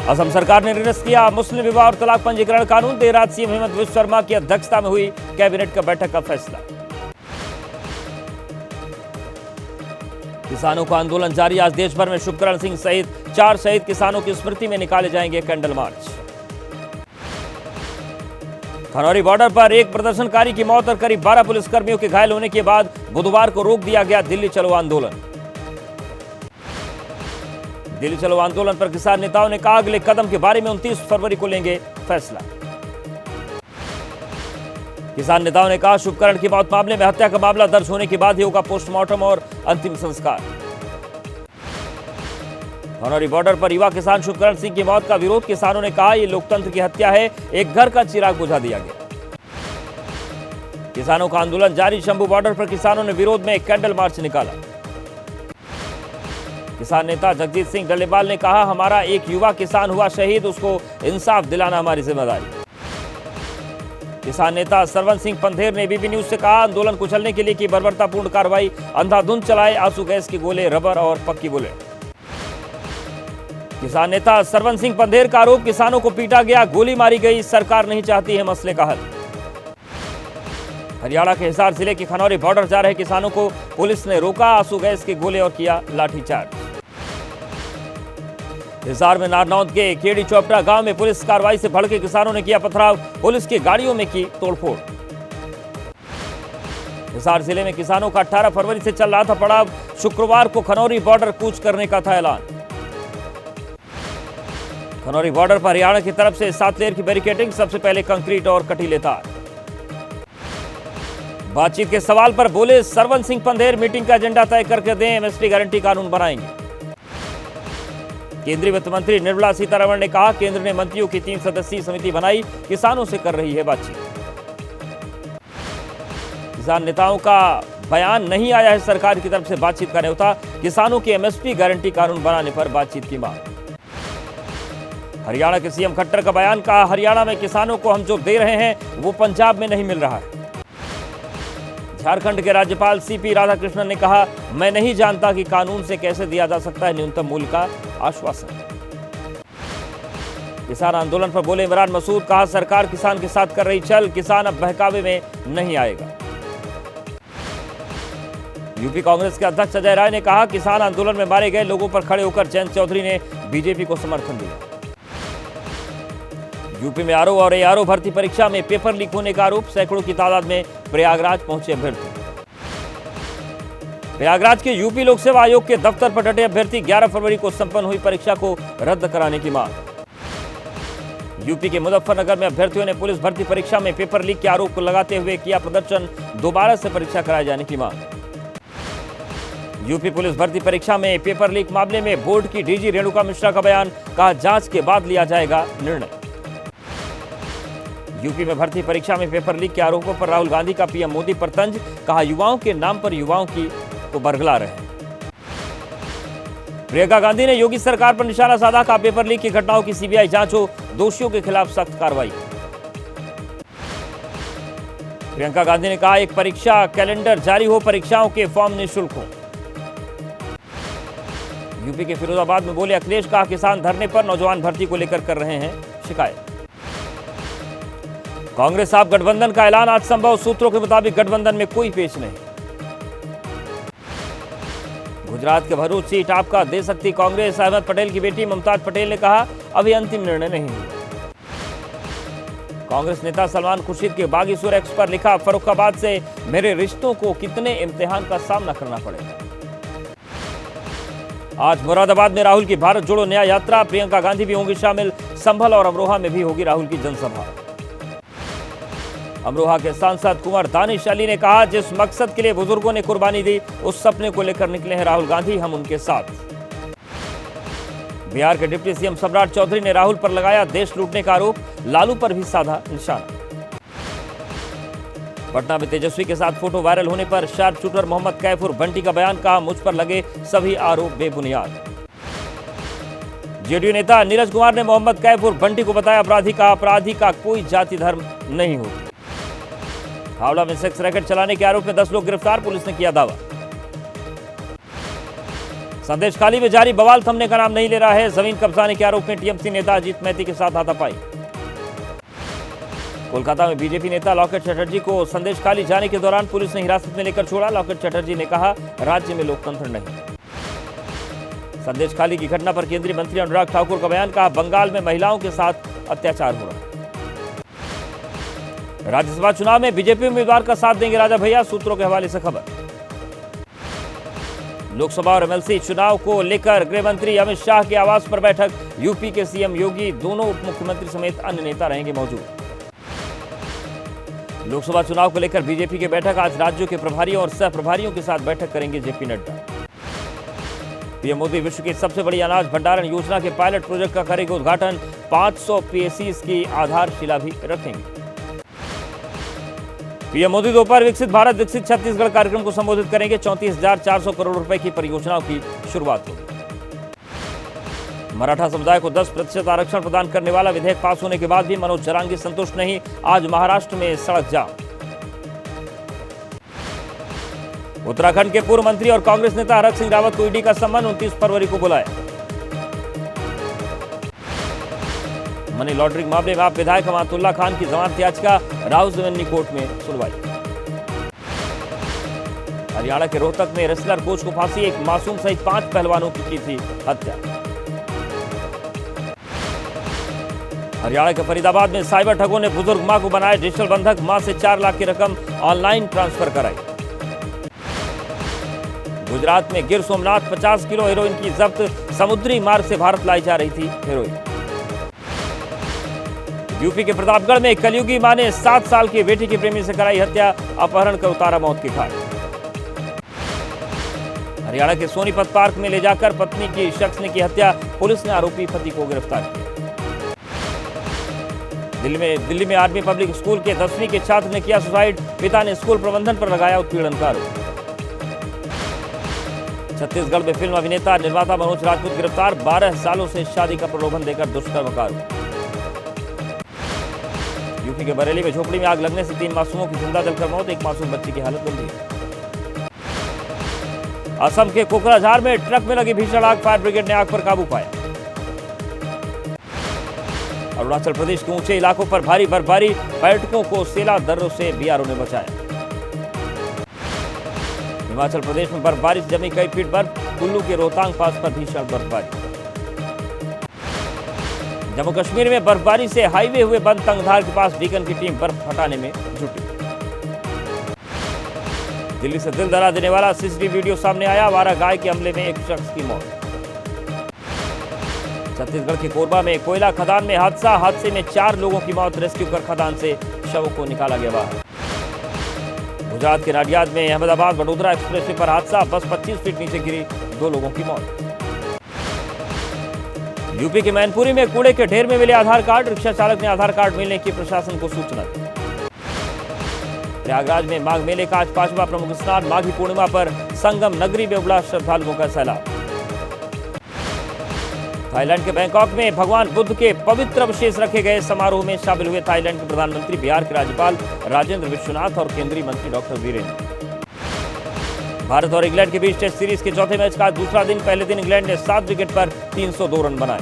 असम सरकार ने निरस्त किया मुस्लिम विवाह और तलाक पंजीकरण कानून। देर रात सीएम हेमंत बिश्व शर्मा की अध्यक्षता में हुई कैबिनेट का बैठक का फैसला। किसानों का आंदोलन जारी। आज देश भर में शुभकरण सिंह सहित 4 शहीद किसानों की स्मृति में निकाले जाएंगे कैंडल मार्च। खनौरी बॉर्डर पर एक प्रदर्शनकारी की मौत और करीब 12 पुलिसकर्मियों के घायल होने के बाद बुधवार को रोक दिया गया दिल्ली चलो आंदोलन। दिल्ली चलो आंदोलन पर किसान नेताओं ने कहा अगले कदम के बारे में 29 फरवरी को लेंगे फैसला। किसान नेताओं ने कहा शुभकरण की मौत मामले में हत्या का मामला दर्ज होने के बाद ही होगा पोस्टमार्टम और अंतिम संस्कार। खनौरी बॉर्डर पर युवा किसान शुभकरण सिंह की मौत का विरोध। किसानों ने कहा यह लोकतंत्र की हत्या है, एक घर का चिराग बुझा दिया गया। किसानों का आंदोलन जारी। शंभू बॉर्डर पर किसानों ने विरोध में एक कैंडल मार्च निकाला। किसान नेता जगजीत सिंह डल्लेवाल ने कहा हमारा एक युवा किसान हुआ शहीद, उसको इंसाफ दिलाना हमारी जिम्मेदारी। किसान नेता सरवन सिंह पंधेर ने एबीपी न्यूज से कहा आंदोलन कुचलने के लिए की बर्बरतापूर्ण कार्रवाई, अंधाधुंध चलाए आंसू गैस के गोले, रबर और पक्की बुलेट। किसान नेता सरवन सिंह पंधेर का आरोप किसानों को पीटा गया, गोली मारी गई, सरकार नहीं चाहती है मसले का हल। हरियाणा के हिसार जिले के खनौरी बॉर्डर जा रहे किसानों को पुलिस ने रोका, आंसू गैस के गोले और किया लाठीचार्ज। हिसार में नारनौंद के केडी चौपड़ा गांव में पुलिस कार्रवाई से भड़के किसानों ने किया पथराव, पुलिस की गाड़ियों में की तोड़फोड़। हिसार जिले में किसानों का 18 फरवरी से चल रहा था पड़ाव, शुक्रवार को खनौरी बॉर्डर कूच करने का था ऐलान। खनौरी बॉर्डर पर हरियाणा की तरफ से 7 लेयर की बैरिकेडिंग, सबसे पहले कंक्रीट और कटीले तार। बातचीत के सवाल पर बोले सरवन सिंह पंधेर मीटिंग का एजेंडा तय करके दें, एमएसपी गारंटी कानून बनाएंगे। केंद्रीय वित्त मंत्री निर्मला सीतारमण ने कहा केंद्र ने मंत्रियों की 3 सदस्यीय समिति बनाई, किसानों से कर रही है बातचीत। किसान नेताओं का बयान नहीं आया है सरकार की तरफ से बातचीत का न्योता, किसानों की एमएसपी गारंटी कानून बनाने पर बातचीत की मांग। हरियाणा के सीएम खट्टर का बयान, कहा हरियाणा में किसानों को हम जो दे रहे हैं वो पंजाब में नहीं मिल रहा है। झारखंड के राज्यपाल सीपी राधाकृष्णन ने कहा मैं नहीं जानता कि कानून से कैसे दिया जा सकता है न्यूनतम मूल्य का आश्वासन। किसान आंदोलन पर बोले इमरान मसूद, कहा सरकार किसान के साथ कर रही चल, किसान अब बहकावे में नहीं आएगा। यूपी कांग्रेस के अध्यक्ष अजय राय ने कहा किसान आंदोलन में मारे गए लोगों पर खड़े होकर जयंत चौधरी ने बीजेपी को समर्थन दिया। यूपी में आरओ और एआरओ भर्ती परीक्षा में पेपर लीक होने का आरोप, सैकड़ों की तादाद में प्रयागराज पहुंचे अभ्यर्थी। प्रयागराज के यूपी लोक सेवा आयोग के दफ्तर पर डटे अभ्यर्थी, 11 फरवरी को संपन्न हुई परीक्षा को रद्द कराने की मांग। यूपी के मुजफ्फरनगर में अभ्यर्थियों ने पुलिस भर्ती परीक्षा में पेपर लीक के आरोप को लगाते हुए किया प्रदर्शन, दोबारा से परीक्षा कराए जाने की मांग। यूपी पुलिस भर्ती परीक्षा में पेपर लीक मामले में बोर्ड की डीजी रेणुका मिश्रा का बयान, कहा जांच के बाद लिया जाएगा निर्णय। यूपी में भर्ती परीक्षा में पेपर लीक के आरोपों पर राहुल गांधी का पीएम मोदी पर तंज, कहा युवाओं के नाम पर युवाओं को बरगला रहे हैं। प्रियंका गांधी ने योगी सरकार पर निशाना साधा, कहा पेपर लीक की घटनाओं की सीबीआई जांच हो, दोषियों के खिलाफ सख्त कार्रवाई। प्रियंका गांधी ने कहा एक परीक्षा कैलेंडर जारी हो, परीक्षाओं के फॉर्म निःशुल्क हो। यूपी के फिरोजाबाद में बोले अखिलेश, कहा किसान धरने पर नौजवान भर्ती को लेकर कर रहे हैं शिकायत। कांग्रेस आप गठबंधन का ऐलान, आज संभव सूत्रों के मुताबिक गठबंधन में कोई पेच नहीं। गुजरात के भरूच सीट आपका दे सकती कांग्रेस, अहमद पटेल की बेटी मुमताज पटेल ने कहा अभी अंतिम निर्णय नहीं हुआ। कांग्रेस नेता सलमान खुर्शीद के बागीसुर एक्स पर लिखा, फर्रुखाबाद से मेरे रिश्तों को कितने इम्तिहान का सामना करना पड़ेगा। आज मुरादाबाद में राहुल की भारत जोड़ो न्याय यात्रा, प्रियंका गांधी भी होंगी शामिल, संभल और अमरोहा में भी होगी राहुल की जनसभा। अमरोहा के सांसद कुंवर दानिश अली ने कहा जिस मकसद के लिए बुजुर्गों ने कुर्बानी दी उस सपने को लेकर निकले हैं राहुल गांधी, हम उनके साथ। बिहार के डिप्टी सीएम सम्राट चौधरी ने राहुल पर लगाया देश लूटने का आरोप, लालू पर भी साधा निशाना। पटना में तेजस्वी के साथ फोटो वायरल होने पर शार्प शूटर मोहम्मद कैफुर बंटी का बयान, कहा मुझ पर लगे सभी आरोप बेबुनियाद। जेडीयू नेता नीरज कुमार ने मोहम्मद कैफुर बंटी को बताया अपराधी का कोई जाति धर्म नहीं होती। हावड़ा में सेक्स रैकेट चलाने के आरोप में 10 लोग गिरफ्तार, पुलिस ने किया दावा। संदेशखाली में जारी बवाल थमने का नाम नहीं ले रहा है। जमीन कब्जाने के आरोप में टीएमसी नेता अजीत मैती के साथ हाथापाई। कोलकाता में बीजेपी नेता लॉकेट चटर्जी को संदेशखाली जाने के दौरान पुलिस ने हिरासत में लेकर छोड़ा। लॉकेट चटर्जी ने कहा, राज्य में लोकतंत्र नहीं। संदेशखाली की घटना पर केंद्रीय मंत्री अनुराग ठाकुर का बयान। कहा, बंगाल में महिलाओं के साथ अत्याचार हो रहा है। राज्यसभा चुनाव में बीजेपी उम्मीदवार का साथ देंगे राजा भैया, सूत्रों के हवाले से खबर। लोकसभा और एमएलसी चुनाव को लेकर गृह मंत्री अमित शाह के आवास पर बैठक। यूपी के सीएम योगी, दोनों उप मुख्यमंत्री समेत अन्य नेता रहेंगे मौजूद। लोकसभा चुनाव को लेकर बीजेपी की बैठक। आज राज्यों के प्रभारियों और सह प्रभारियों के साथ बैठक करेंगे जेपी नड्डा। पीएम मोदी विश्व की सबसे बड़ी अनाज भंडारण योजना के पायलट प्रोजेक्ट का करेंगे उद्घाटन। 500 पीएसीज की आधारशिला भी रखेंगे। पीएम मोदी दोपहर विकसित भारत विकसित छत्तीसगढ़ कार्यक्रम को संबोधित करेंगे। 34,400 करोड़ रुपए की परियोजनाओं की शुरुआत होगी। मराठा समुदाय को 10% आरक्षण प्रदान करने वाला विधेयक पास होने के बाद भी मनोज जरांगी संतुष्ट नहीं। आज महाराष्ट्र में सड़क जाम। उत्तराखंड के पूर्व मंत्री और कांग्रेस नेता हरक सिंह रावत को ईडी का सम्मन। 29 फरवरी को बुलाया। मनी लॉन्ड्रिंग मामले में आप विधायक अमातुल्लाह खान की जमानत याचिका राउजमेनी कोर्ट में सुनवाई। हरियाणा के रोहतक में रेसलर कोच को फांसी। एक मासूम सहित 5 पहलवानों की थी हत्या। हरियाणा के फरीदाबाद में साइबर ठगों ने बुजुर्ग मां को बनाया डिजिटल बंधक। मां से 4 लाख की रकम ऑनलाइन ट्रांसफर कराई। गुजरात में गिर सोमनाथ 50 किलो हेरोइन की जब्त। समुद्री मार्ग से भारत लाई जा रही थी हेरोइन। यूपी के प्रतापगढ़ में कलयुगी मां ने 7 साल की बेटी की प्रेमी से कराई हत्या। अपहरण कर उतारा मौत के घाट। हरियाणा के सोनीपत पार्क में ले जाकर पत्नी की शख्स ने की हत्या। पुलिस ने आरोपी पति को गिरफ्तार किया। दिल्ली में आर्मी पब्लिक स्कूल के 10वीं के छात्र ने किया सुसाइड। पिता ने स्कूल प्रबंधन पर लगाया उत्पीड़न का आरोप। छत्तीसगढ़ में फिल्म अभिनेता निर्माता मनोज राजपूत गिरफ्तार। 12 सालों से शादी का प्रलोभन देकर दुष्कर्म का आरोप। यूपी के बरेली में झोपड़ी में आग लगने से 3 मासूमों की जिंदा जलकर मौत। एक मासूम बच्ची की हालत गंभीर। असम के कोकराझार में ट्रक में लगी भीषण आग। फायर ब्रिगेड ने आग पर काबू पाया। अरुणाचल प्रदेश के ऊंचे इलाकों पर भारी बर्फबारी। पर्यटकों को सेला दर्रों से बीआरओ ने बचाया। हिमाचल प्रदेश में बर्फबारी से जमी कई फीट बर्फ। कुल्लू के रोहतांग पास पर भीषण बर्फबारी। जम्मू कश्मीर में बर्फबारी से हाईवे हुए बंद। तंगधार के पास बीकन की टीम बर्फ हटाने में जुटी। दिल्ली से दिल दहला देने वाला सीसीटीवी वीडियो सामने आया। आवारा गाय के हमले में एक शख्स की मौत। छत्तीसगढ़ के कोरबा में कोयला खदान में हादसा। हादसे में 4 लोगों की मौत। रेस्क्यू कर खदान से शवों को निकाला गया बाहर। गुजरात के नाडियाद में अहमदाबाद वडोदरा एक्सप्रेसवे पर हादसा। बस 25 फीट नीचे गिरी। 2 लोगों की मौत। यूपी के मैनपुरी में कूड़े के ढेर में मिले आधार कार्ड। रिक्शा चालक ने आधार कार्ड मिलने की प्रशासन को सूचना दी। प्रयागराज में माघ मेले का आज 5वां प्रमुख स्नान। माघी पूर्णिमा पर संगम नगरी में उमड़ा श्रद्धालुओं का सैलाब। थाईलैंड के बैंकॉक में भगवान बुद्ध के पवित्र अवशेष रखे गए। समारोह में शामिल हुए थाईलैंड के प्रधानमंत्री, बिहार के राज्यपाल राजेंद्र विश्वनाथ और केंद्रीय मंत्री डॉक्टर वीरेंद्र। भारत और इंग्लैंड के बीच टेस्ट सीरीज के चौथे मैच का दूसरा दिन। पहले दिन इंग्लैंड ने 7 विकेट पर 302 रन बनाए।